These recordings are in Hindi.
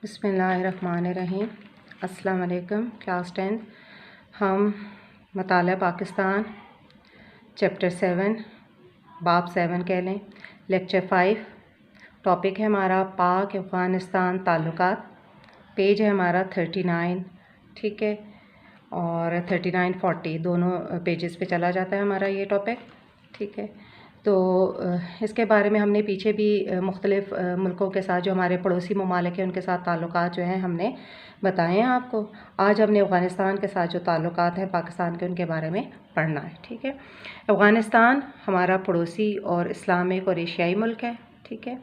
बिस्मिल्लाहिर्रहमानिर्रहीम। अस्सलाम वालेकुम। क्लास 10 हम मताला पाकिस्तान चैप्टर 7 बाब 7 कह लें, लेक्चर 5। टॉपिक है हमारा पाक अफ़गानिस्तान ताल्लुकात। पेज है हमारा 39, ठीक है, और 39-40 दोनों पेजेस पे चला जाता है हमारा ये टॉपिक, ठीक है। तो इसके बारे में हमने पीछे भी मुख्तलिफ़ मुल्कों के साथ जो हमारे पड़ोसी ममालिक हैं उनके साथ ताल्लुकात जो हैं हमने बताए हैं आपको। आज हमने अफ़गानिस्तान के साथ जो ताल्लुकात हैं पाकिस्तान के, उनके बारे में पढ़ना है, ठीक है। अफ़गानिस्तान हमारा पड़ोसी और इस्लामिक और एशियाई मुल्क है, ठीक है।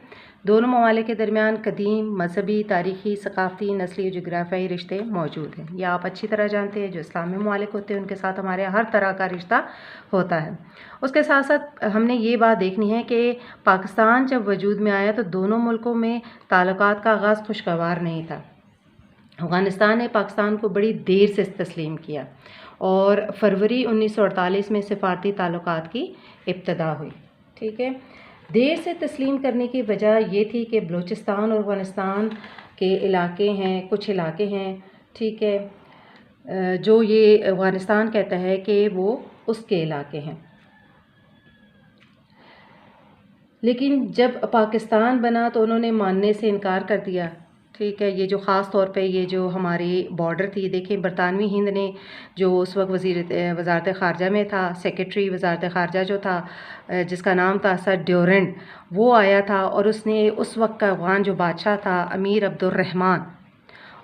दोनों ममालिक के दरमियान कदीम मजहबी, तारीख़ी, सकाफ़ती, नस्ली, जोग्राफ़ियाई रिश्ते मौजूद हैं। ये आप अच्छी तरह जानते हैं। जो इस्लामी ममालिक होते हैं उनके साथ हमारे हर तरह का रिश्ता होता है। उसके साथ साथ हमने ये बात देखनी है कि पाकिस्तान जब वजूद में आया तो दोनों मुल्कों में ताल्लुकात का आगाज़ खुशगवार नहीं था। अफ़गानिस्तान ने पाकिस्तान को बड़ी देर से तस्लीम किया और फरवरी 1948 में सिफारती ताल्लुकात की इब्तिदा हुई, ठीक है। देर से तस्लीम करने की वजह ये थी कि बलूचिस्तान और अफ़गानिस्तान के इलाके हैं, कुछ इलाके हैं, ठीक है, जो ये अफ़गानिस्तान कहता है कि वो उसके इलाके हैं। लेकिन जब पाकिस्तान बना तो उन्होंने मानने से इनकार कर दिया, ठीक है। ये जो ख़ास तौर पे ये जो हमारी बॉर्डर थी, देखें बरतानवी हिंद ने जो उस वक्त वज़ारत ख़ारजा में था, सेक्रेटरी वज़ारत ख़ारजा जो था, जिसका नाम था सर ड्यूरेंट, वो आया था और उसने उस वक्त का अफ़गान जो बादशाह था अमीर अब्दुर्रहमान,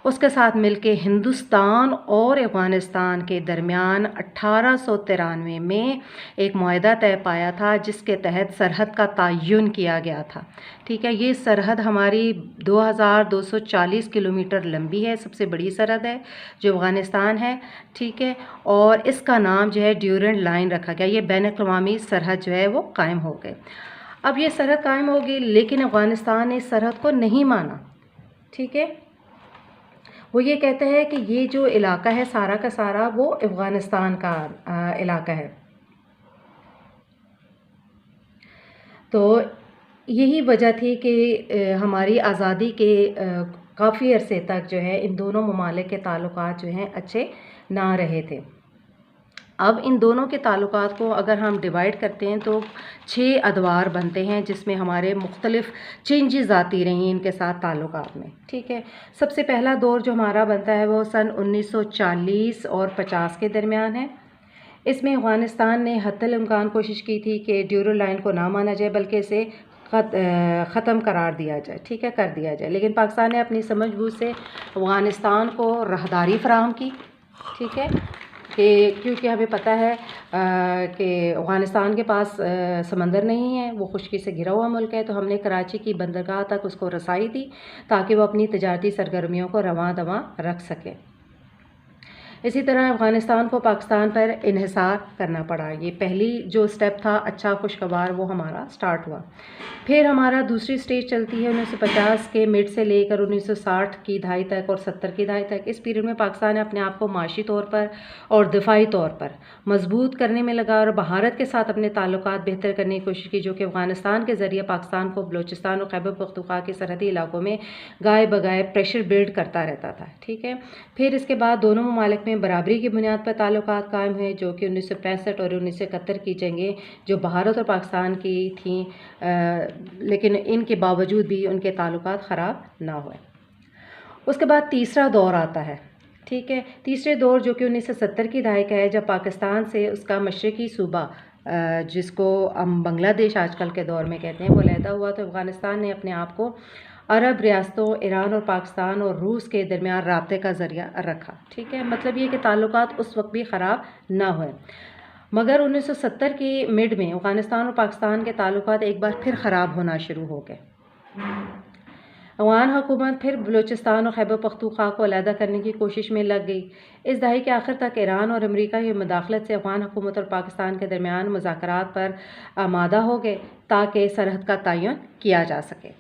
उसके साथ मिलके हिंदुस्तान और अफ़गानिस्तान के दरमियान 1893 में एक मुआहदा तय पाया था जिसके तहत सरहद का तयन किया गया था, ठीक है। ये सरहद हमारी 2240 किलोमीटर लंबी है, सबसे बड़ी सरहद है जो अफ़गानिस्तान है, ठीक है। और इसका नाम जो है ड्यूरेंट लाइन रखा गया। ये बैन-अ-क़वामी सरहद जो है वो कायम हो गई। अब ये सरहद कायम होगी लेकिन अफ़गानिस्तान ने इस सरहद को नहीं माना, ठीक है। वो ये कहते हैं कि ये जो इलाका है सारा का सारा वो अफ़गानिस्तान का इलाका है। तो यही वजह थी कि हमारी आज़ादी के काफ़ी अरसे तक जो है इन दोनों ममालिक के ताल्लुकात जो हैं अच्छे ना रहे थे। अब इन दोनों के ताल्लुकात को अगर हम डिवाइड करते हैं तो 6 अदवार बनते हैं जिसमें हमारे मुख्तलिफ़ चेंजेस आती रही इनके साथ ताल्लुकात में, ठीक है। सबसे पहला दौर जो हमारा बनता है वो सन 1940 और 50 के दरमियान है। इसमें अफ़गानिस्तान ने हत्तल इम्कान कोशिश की थी कि ड्यूरेंट लाइन को ना माना जाए बल्कि इसे ख़त्म करार दिया जाए, ठीक है, कर दिया जाए। लेकिन पाकिस्तान ने अपनी समझबूझ से अफ़गानिस्तान को राहदारी फ़राहम की, ठीक है, कि क्योंकि हमें पता है कि अफ़गानिस्तान के पास समंदर नहीं है, वो खुश्की से घिरा हुआ मुल्क है। तो हमने कराची की बंदरगाह तक उसको रसाई दी ताकि वो अपनी तजारती सरगर्मियों को रवां दवां रख सके। इसी तरह अफ़गानिस्तान को पाकिस्तान पर इन्हिसार करना पड़ा। ये पहली जो स्टेप था अच्छा खुशगवार वो हमारा स्टार्ट हुआ। फिर हमारा दूसरी स्टेज चलती है 1950 के मिड से लेकर 1960 की दहाई तक और 70 की दहाई तक। इस पीरियड में पाकिस्तान ने अपने आप को माशी तौर पर और दिफाई तौर पर मजबूत करने में लगा और भारत के साथ अपने ताल्लुकात बेहतर करने की कोशिश की, जो कि अफ़गानिस्तान के ज़रिए पाकिस्तान को बलूचिस्तान और खैबर पख्तूनख्वा के सरहदी इलाकों में गाए बगाए प्रेशर बिल्ड करता रहता था, ठीक है। फिर इसके बाद दोनों ममालिक में बराबरी की बुनियाद पर ताल्लुकात कायम हुए, जो कि 1965 और 1971 की जंगें जो भारत और पाकिस्तान की थीं, लेकिन इनके बावजूद भी उनके ताल्लुकात ख़राब ना हुए। उसके बाद तीसरा दौर आता है, ठीक है। तीसरे दौर जो कि 1970 की दहाई का है, जब पाकिस्तान से उसका मशरक़ी सूबा जिसको हम बांग्लादेश आजकल के दौर में कहते हैं वो अलहदा हुआ, तो अफ़गानिस्तान ने अपने आप को अरब रियासतों ईरान और पाकिस्तान और रूस के दरमियान राब्ते का ज़रिया रखा, ठीक है। मतलब ये कि ताल्लुकात उस वक्त भी ख़राब ना हुए। मगर 1970 के मिड में अफ़गानिस्तान और पाकिस्तान के ताल्लुकात एक बार फिर ख़राब होना शुरू हो गए। अफ़गान हुकूमत फिर बलूचिस्तान और खैबर पख्तूनख्वा को अलहदा करने की कोशिश में लग गई। इस दहाई के आखिर तक ईरान और अमेरिका की मुदाखलत से अफ़गान हुकूमत और पाकिस्तान के दरमियान मुज़ाकरात पर आमादा हो गए ताकि सरहद का तयन किया जा सके,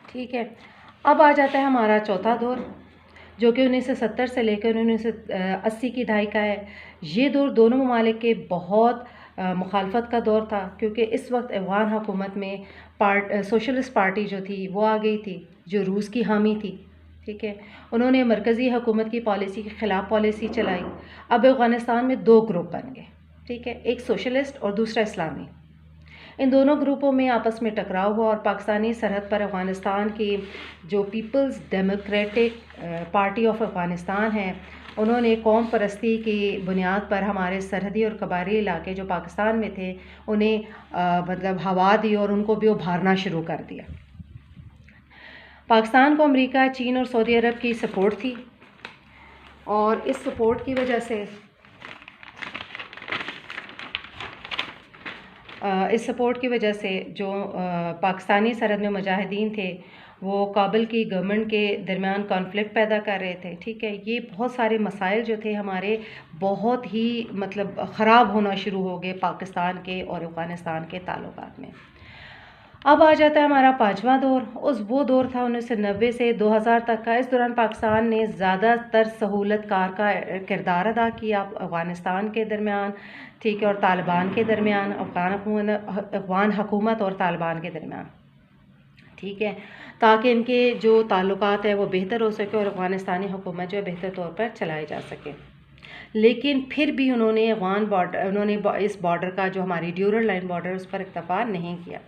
ठीक है। अब आ जाता है हमारा चौथा दौर जो कि 1970 से लेकर 1980 की दहाई का है। ये दौर दोनों ममालिक के बहुत मुखालफत का दौर था, क्योंकि इस वक्त अफ़गान हुकूमत में सोशलिस्ट पार्टी जो थी वो आ गई थी, जो रूस की हामी थी। ठीक है, उन्होंने मरकज़ी हुकूमत की पॉलिसी के ख़िलाफ़ पॉलिसी चलाई। अब अफ़गानिस्तान में 2 ग्रुप बन गए। ठीक है, एक सोशलिस्ट और दूसरा इस्लामी। इन दोनों ग्रुपों में आपस में टकराव हुआ और पाकिस्तानी सरहद पर अफ़गानिस्तान की जो People's Democratic Party of Afghanistan है, उन्होंने कौम परस्ती की बुनियाद पर हमारे सरहदी और कबायली इलाके जो पाकिस्तान में थे उन्हें मतलब हवा दी और उनको भी उभारना शुरू कर दिया। पाकिस्तान को अमेरिका, चीन और सऊदी अरब की सपोर्ट थी और इस सपोर्ट की वजह से जो पाकिस्तानी सरहद में मुजाहिदीन थे वो काबुल की गवर्नमेंट के दरमियान कॉन्फ्लिक्ट पैदा कर रहे थे। ठीक है, ये बहुत सारे मसाइल जो थे हमारे बहुत ही मतलब ख़राब होना शुरू हो गए पाकिस्तान के और अफ़गानिस्तान के ताल्लुकात में। अब आ जाता है हमारा 5वां दौर। वो दौर था 1990 से 2000 तक का। इस दौरान पाकिस्तान ने ज़्यादातर सहूलतकार का किरदार अदा किया अफ़गानिस्तान के दरमियान, ठीक है, और तालिबान के दरमियान, अफ़गान हुकूमत और तालिबान के दरमियान, ठीक है, ताकि इनके जो ताल्लुकात है वो बेहतर हो सके और अफ़गानिस्तानी हुकूमत जो है बेहतर तौर पर चलाई जा सके। लेकिन फिर भी उन्होंने इस बॉर्डर का जो हमारी ड्यूरल लाइन बॉर्डर उस पर इक्तफ़ा नहीं किया।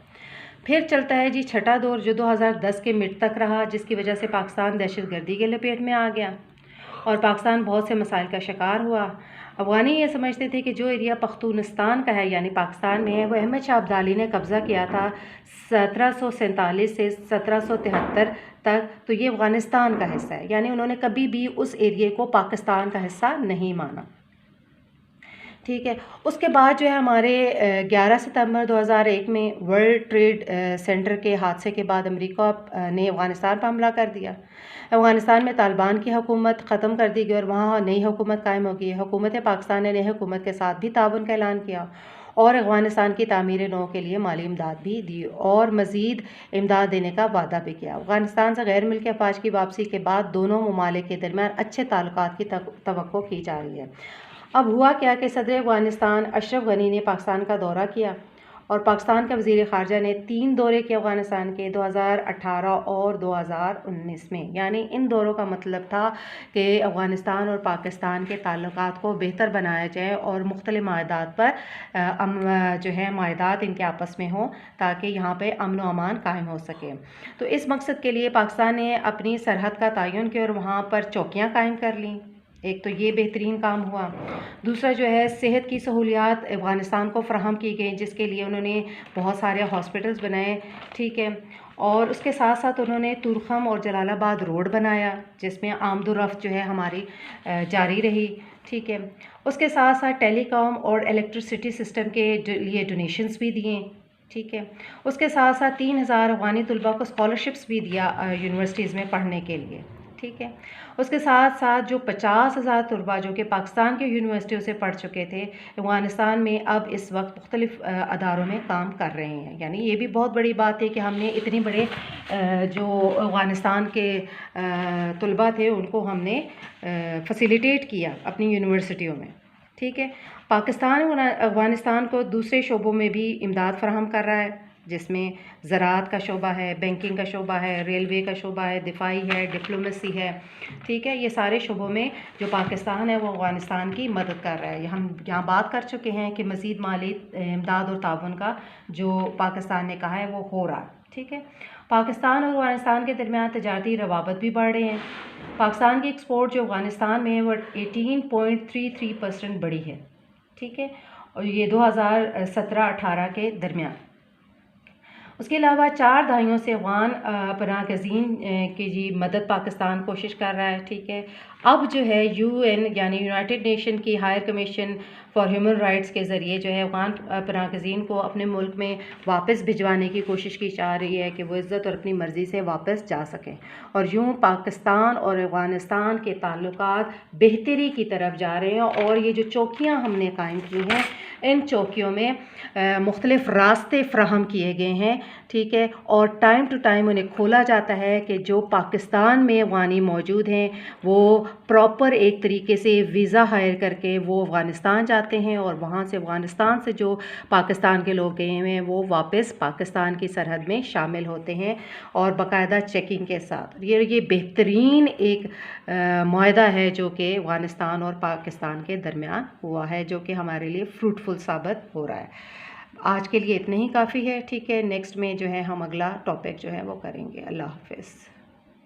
फिर चलता है जी छठा दौर, जो 2010 के मिड तक रहा, जिसकी वजह से पाकिस्तान दहशतगर्दी के लपेट में आ गया और पाकिस्तान बहुत से मसाइल का शिकार हुआ। अफ़गानी ये समझते थे कि जो एरिया पख्तूनिस्तान का है यानी पाकिस्तान में है, वो अहमद शाह अब्दाली ने कब्ज़ा किया था 1747 से 1773 तक, तो ये अफ़गानिस्तान का हिस्सा है। यानी उन्होंने कभी भी उस एरिए को पाकिस्तान का हिस्सा नहीं माना। ठीक है, उसके बाद जो है हमारे 11 सितंबर 2001 में वर्ल्ड ट्रेड सेंटर के हादसे के बाद अमेरिका ने अफ़गानिस्तान पर हमला कर दिया। अफ़गानिस्तान में तालिबान की हुकूमत ख़त्म कर दी गई और वहाँ नई हुकूमत कायम हो गई। हुकूमत पाकिस्तान ने नई हुकूमत के साथ भी ताउन का ऐलान किया और अफ़गानिस्तान की तामीर नौ के लिए माली इमदाद भी दी और मज़ीद इमदाद देने का वादा भी किया। अफ़गानिस्तान से गैर मुल्की अफवाज की वापसी के बाद दोनों ममालिक के दरमियान अच्छे ताल्लुकात की तवक्को की जा रही है। अब हुआ क्या कि सदर अफ़गानिस्तान अशरफ गनी ने पाकिस्तान का दौरा किया और पाकिस्तान के वज़ीर ख़ारजा ने 3 दौरे किए अफ़गानिस्तान के 2018 और 2019 में। यानी इन दौरों का मतलब था कि अफ़गानिस्तान और पाकिस्तान के ताल्लुकात को बेहतर बनाया जाए और मुख्तलिफ़ माहदात पर जो है माहदात इनके आपस में हों ताकि यहाँ पे अमन व अमान कायम हो सके। तो इस मकसद के लिए पाकिस्तान ने अपनी सरहद का तयन किया और वहाँ पर चौकियाँ कायम कर लीं। एक तो ये बेहतरीन काम हुआ। दूसरा जो है सेहत की सहूलियात अफ़गानिस्तान को फ़राहम की गई, जिसके लिए उन्होंने बहुत सारे हॉस्पिटल्स बनाए, ठीक है, और उसके साथ साथ उन्होंने तुरखम और जलालाबाद रोड बनाया जिसमें आमदोरफ्त जो है हमारी जारी रही, ठीक है। उसके साथ साथ टेलीकॉम और इलेक्ट्रिसिटी सिस्टम के लिए डोनेशंस भी दिए, ठीक है। उसके साथ साथ 3000 अफ़गानी तलबा को स्कॉलरशिप्स भी दिया यूनिवर्सिटीज़ में पढ़ने के लिए, ठीक है। उसके साथ साथ जो 50,000 तलबा जो कि पाकिस्तान के यूनिवर्सिटियों से पढ़ चुके थे अफ़गानिस्तान में अब इस वक्त मुख्तलिफ़ अदारों में काम कर रहे हैं। यानी ये भी बहुत बड़ी बात है कि हमने इतने बड़े जो अफ़गानिस्तान के तलबा थे उनको हमने फैसिलिटेट किया अपनी यूनिवर्सिटियों में, ठीक है। पाकिस्तान अफ़गानिस्तान को दूसरे शोबों में भी इमदाद फ़राहम कर रहा है, जिसमें ज़राअत का शोबा है, बैंकिंग का शोबा है, रेलवे का शोबा है, दिफाई है, डिप्लोमेसी है, ठीक है। ये सारे शोबों में जो पाकिस्तान है वो अफ़गानिस्तान की मदद कर रहा है। हम यहाँ बात कर चुके हैं कि मज़ीद माली इमदाद और ताउन का जो पाकिस्तान ने कहा है वो हो रहा है, ठीक है। पाकिस्तान और अफ़गानिस्तान के दरमियान तजारती रवाबत भी बढ़ रहे हैं। पाकिस्तान की एक्सपोर्ट जो अफ़गानिस्तान में है वो 18.33% बढ़ी है, ठीक है, और ये 2017-18 के दरमियान। उसके अलावा 4 दहाइयों से अफ़गान पनाहगज़ीन की जी मदद पाकिस्तान कोशिश कर रहा है, ठीक है। अब जो है UN यानी यूनाइटेड नेशन की higher commission for human rights के ज़रिए जो है अफ़गान पनाहगज़ीन को अपने मुल्क में वापस भिजवाने की कोशिश की जा रही है कि वो इज़्ज़त और अपनी मर्ज़ी से वापस जा सकें और यूँ पाकिस्तान और अफ़गानिस्तान के ताल्लुकात बेहतरी की तरफ जा रहे हैं। और ये जो चौकियाँ हमने कायम की हैं इन चौकियों में मुख्तलिफ़ रास्ते फ़राहम किए गए हैं, ठीक है, और टाइम टू टाइम उन्हें खोला जाता है कि जो पाकिस्तान में अफ़गानी मौजूद हैं वो प्रॉपर एक तरीके से वीज़ा हायर करके वो अफ़गानिस्तान जाते हैं और वहाँ से अफ़गानिस्तान से जो पाकिस्तान के लोग गए हुए हैं वो वापस पाकिस्तान की सरहद में शामिल होते हैं और बाकायदा चेकिंग के साथ। ये बेहतरीन एक मुआहदा है जो कि अफ़गानिस्तान और पाकिस्तान के दरमियान हुआ है, जो कि हमारे लिए फ्रूटफुल साबित हो रहा है। आज के लिए इतना ही काफ़ी है, ठीक है। नेक्स्ट में जो है हम अगला टॉपिक जो है वो करेंगे। अल्लाह हाफ़िज़।